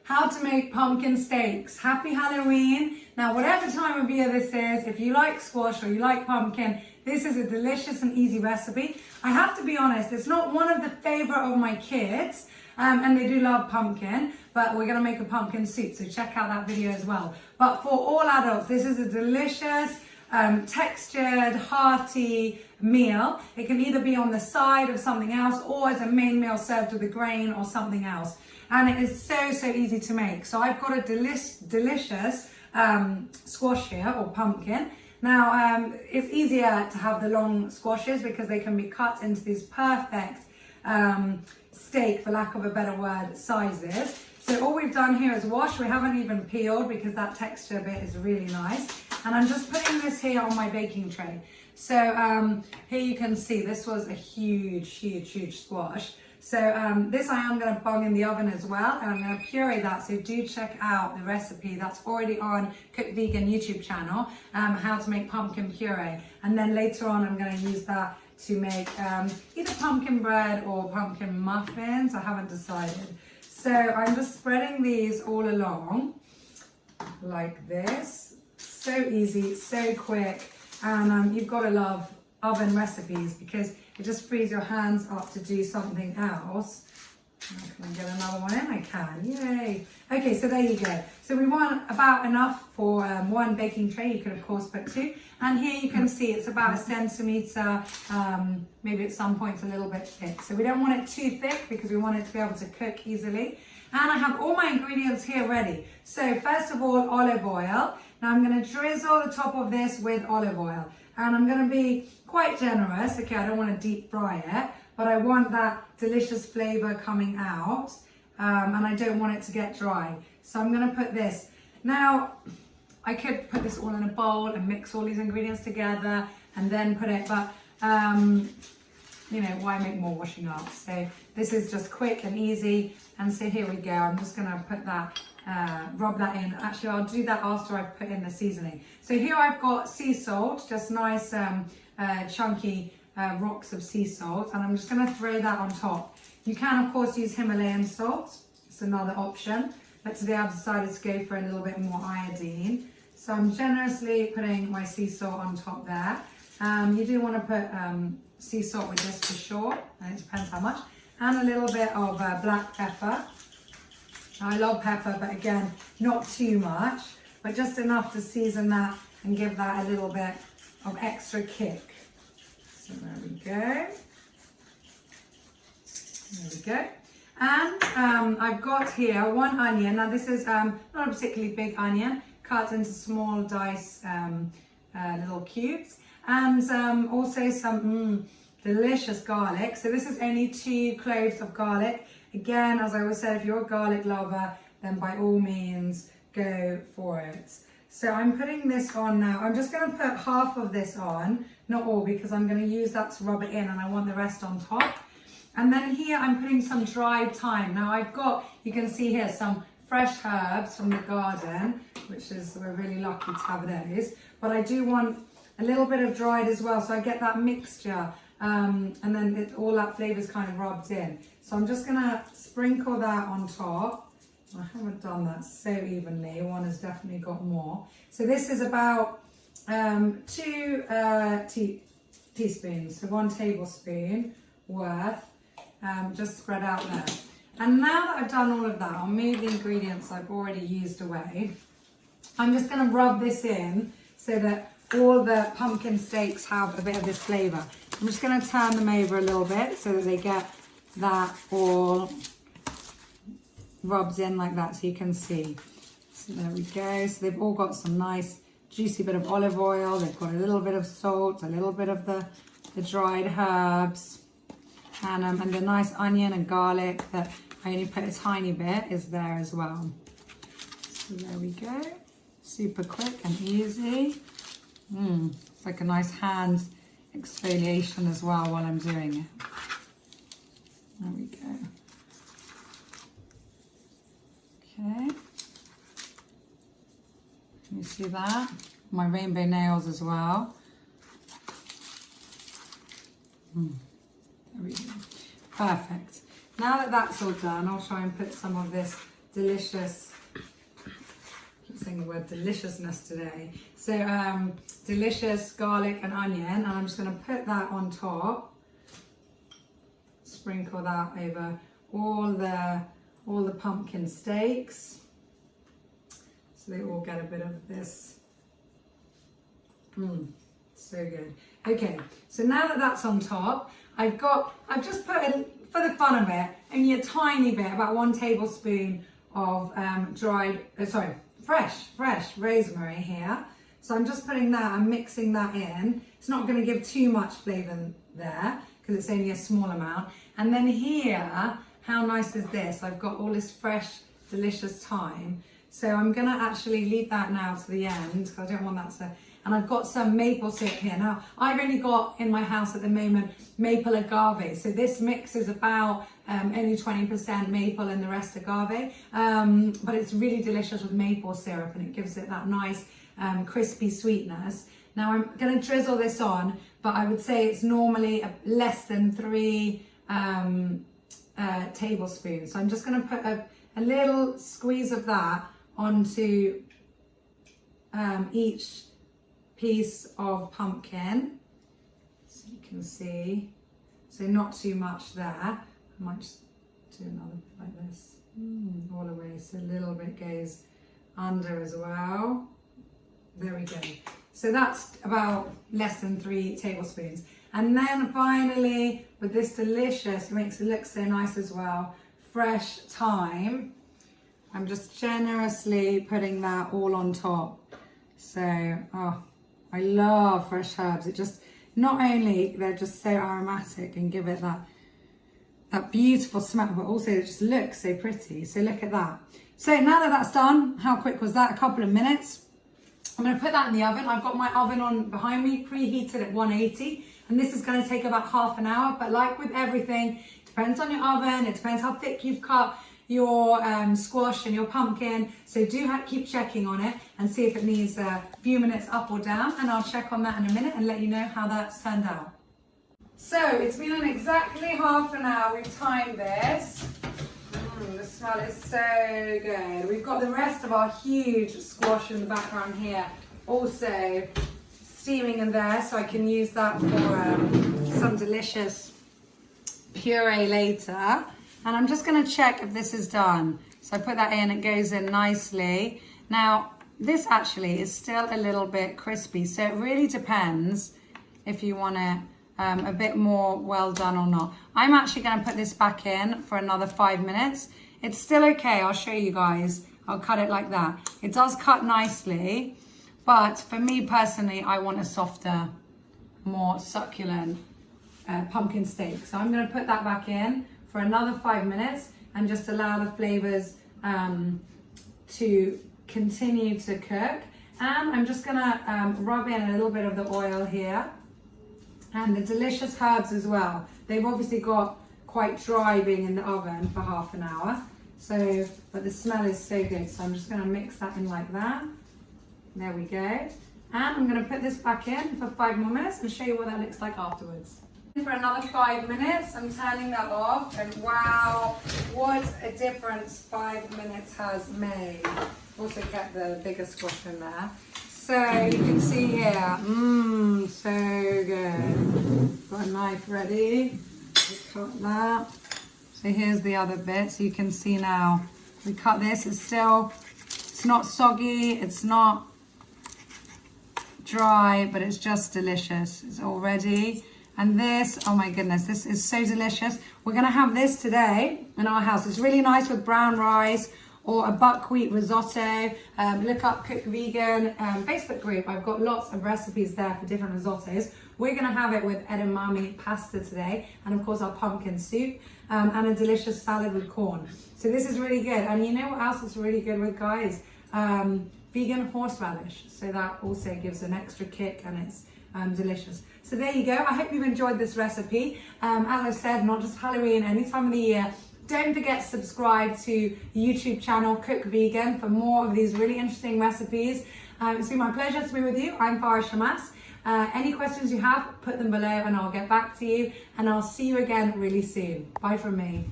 how to make pumpkin steaks. Happy Halloween. Now, whatever time of year this is, if you like squash or you like pumpkin, this is a delicious and easy recipe. I have to be honest, it's not one of the favorite of my kids, and they do love pumpkin, but we're gonna make a pumpkin soup, so check out that video as well. But for all adults, this is a delicious, textured, hearty meal. It can either be on the side of something else or as a main meal served with a grain or something else. And it is so easy to make. So I've got a delicious squash here, or pumpkin. Now, it's easier to have the long squashes because they can be cut into these perfect steak, for lack of a better word, sizes. So all we've done here is wash. We haven't even peeled because that texture bit is really nice. And I'm just putting this here on my baking tray. So here you can see this was a huge squash. So this I am going to bung in the oven as well, and I'm going to puree that. So do check out the recipe that's already on Cook Vegan YouTube channel, how to make pumpkin puree. And then later on I'm going to use that to make either pumpkin bread or pumpkin muffins. I haven't decided. So I'm just spreading these all along like this. So easy, so quick, and you've got to love oven recipes because it just frees your hands up to do something else. Can I get another one in? I can, yay. Okay, so there you go. So we want about enough for one baking tray. You could of course put two. And here you can see it's about 1 centimetre, maybe at some points a little bit thick. So we don't want it too thick because we want it to be able to cook easily. And I have all my ingredients here ready. So first of all, olive oil. Now I'm going to drizzle the top of this with olive oil. And I'm going to be quite generous. Okay, I don't want to deep fry it, but I want that delicious flavor coming out. And I don't want it to get dry. So I'm going to put this. Now, I could put this all in a bowl and mix all these ingredients together and then put it, but you know, why make more washing up? So this is just quick and easy. And so here we go. I'm just going to put that, rub that in. Actually, I'll do that after I've put in the seasoning. So here I've got sea salt, just nice chunky rocks of sea salt. And I'm just going to throw that on top. You can, of course, use Himalayan salt. It's another option. But today I've decided to go for a little bit more iodine. So I'm generously putting my sea salt on top there. You do want to put sea salt with this for sure, and it depends how much. And a little bit of black pepper. I love pepper, but again, not too much, but just enough to season that and give that a little bit of extra kick. So there we go. There we go. And I've got here 1 onion. Now this is not a particularly big onion, cut into small dice little cubes. And also some delicious garlic. So this is only 2 cloves of garlic. Again, as I always said, if you're a garlic lover, then by all means go for it. So I'm putting this on now. I'm just going to put half of this on, not all, because I'm going to use that to rub it in and I want the rest on top. And then here I'm putting some dried thyme. Now I've got, you can see here, some fresh herbs from the garden, which is, we're really lucky to have those. But I do want a little bit of dried as well, so I get that mixture, and then all that flavour is kind of rubbed in. So I'm just going to sprinkle that on top. I haven't done that so evenly. One has definitely got more. So this is about 2 teaspoons, so 1 tablespoon worth, just spread out there. And now that I've done all of that, I'll move the ingredients I've already used away. I'm just going to rub this in so that all the pumpkin steaks have a bit of this flavour. I'm just going to turn them over a little bit so that they get that all rubbed in like that, so you can see. So there we go. So they've all got some nice juicy bit of olive oil. They've got a little bit of salt, a little bit of the dried herbs, and the nice onion and garlic that I only put a tiny bit is there as well. So there we go. Super quick and easy. It's like a nice hand exfoliation as well while I'm doing it. There we go. Okay. Can you see that? My rainbow nails as well. There we go. Perfect. Now that that's all done, I'll try and put some of this delicious, keep saying the word deliciousness today. So delicious garlic and onion, and I'm just going to put that on top. Sprinkle that over all the pumpkin steaks, so they all get a bit of this. So good. Okay, so now that that's on top, I've just put in, for the fun of it, only a tiny bit, about 1 tablespoon of fresh rosemary here. So I'm just putting that and mixing that in. It's not going to give too much flavour there because it's only a small amount. And then here, how nice is this? I've got all this fresh, delicious thyme. So I'm going to actually leave that now to the end because I don't want that to... And I've got some maple syrup here. Now, I've only got in my house at the moment maple agave. So this mix is about only 20% maple and the rest agave. But it's really delicious with maple syrup and it gives it that nice crispy sweetness. Now I'm going to drizzle this on, but I would say it's normally less than 3 tablespoons. So I'm just going to put a little squeeze of that onto each piece of pumpkin, so you can see. So not too much there. I might just do another bit like this, all the way, so a little bit goes under as well. There we go. So that's about less than 3 tablespoons. And then finally, with this delicious, it makes it look so nice as well, fresh thyme, I'm just generously putting that all on top. So, oh, I love fresh herbs. It just, not only they're just so aromatic and give it that beautiful smell, but also it just looks so pretty. So look at that. So now that that's done, how quick was that? A couple of minutes. I'm going to put that in the oven. I've got my oven on behind me, preheated at 180, and this is going to take about half an hour. But like with everything, it depends on your oven. It depends how thick you've cut your squash and your pumpkin. So do keep checking on it and see if it needs a few minutes up or down. And I'll check on that in a minute and let you know how that's turned out. So it's been on exactly half an hour. We've timed this. The smell is so good. We've got the rest of our huge squash in the background here also steaming in there, so I can use that for some delicious puree later. And I'm just going to check if this is done. So I put that in, it goes in nicely. Now, this actually is still a little bit crispy, so it really depends if you want it a bit more well done or not. I'm actually going to put this back in for another 5 minutes. It's still okay, I'll show you guys. I'll cut it like that. It does cut nicely, but for me personally, I want a softer, more succulent pumpkin steak. So I'm going to put that back in for another 5 minutes and just allow the flavors to continue to cook. And I'm just gonna rub in a little bit of the oil here and the delicious herbs as well. They've obviously got quite dry being in the oven for half an hour. So, but the smell is so good. So I'm just gonna mix that in like that. There we go. And I'm gonna put this back in for 5 more minutes and show you what that looks like afterwards. For another 5 minutes, I'm turning that off, and wow, what a difference 5 minutes has made. Also kept the bigger squash in there. So you can see here, so good. Got a knife ready, just cut that. So here's the other bit, so you can see now, we cut this, it's not soggy, it's not dry, but it's just delicious. It's all ready. And this, oh my goodness, this is so delicious. We're gonna have this today in our house. It's really nice with brown rice or a buckwheat risotto. Look up Cook Vegan Facebook group. I've got lots of recipes there for different risottos. We're gonna have it with edamame pasta today, and of course our pumpkin soup, and a delicious salad with corn. So this is really good. And you know what else it's really good with, guys? Vegan horseradish. So that also gives an extra kick, and it's delicious. So there you go. I hope you've enjoyed this recipe. As I said, not just Halloween, any time of the year. Don't forget to subscribe to the YouTube channel Cook Vegan for more of these really interesting recipes. It's been my pleasure to be with you. I'm Farah Shamas. Any questions you have, put them below and I'll get back to you. And I'll see you again really soon. Bye from me.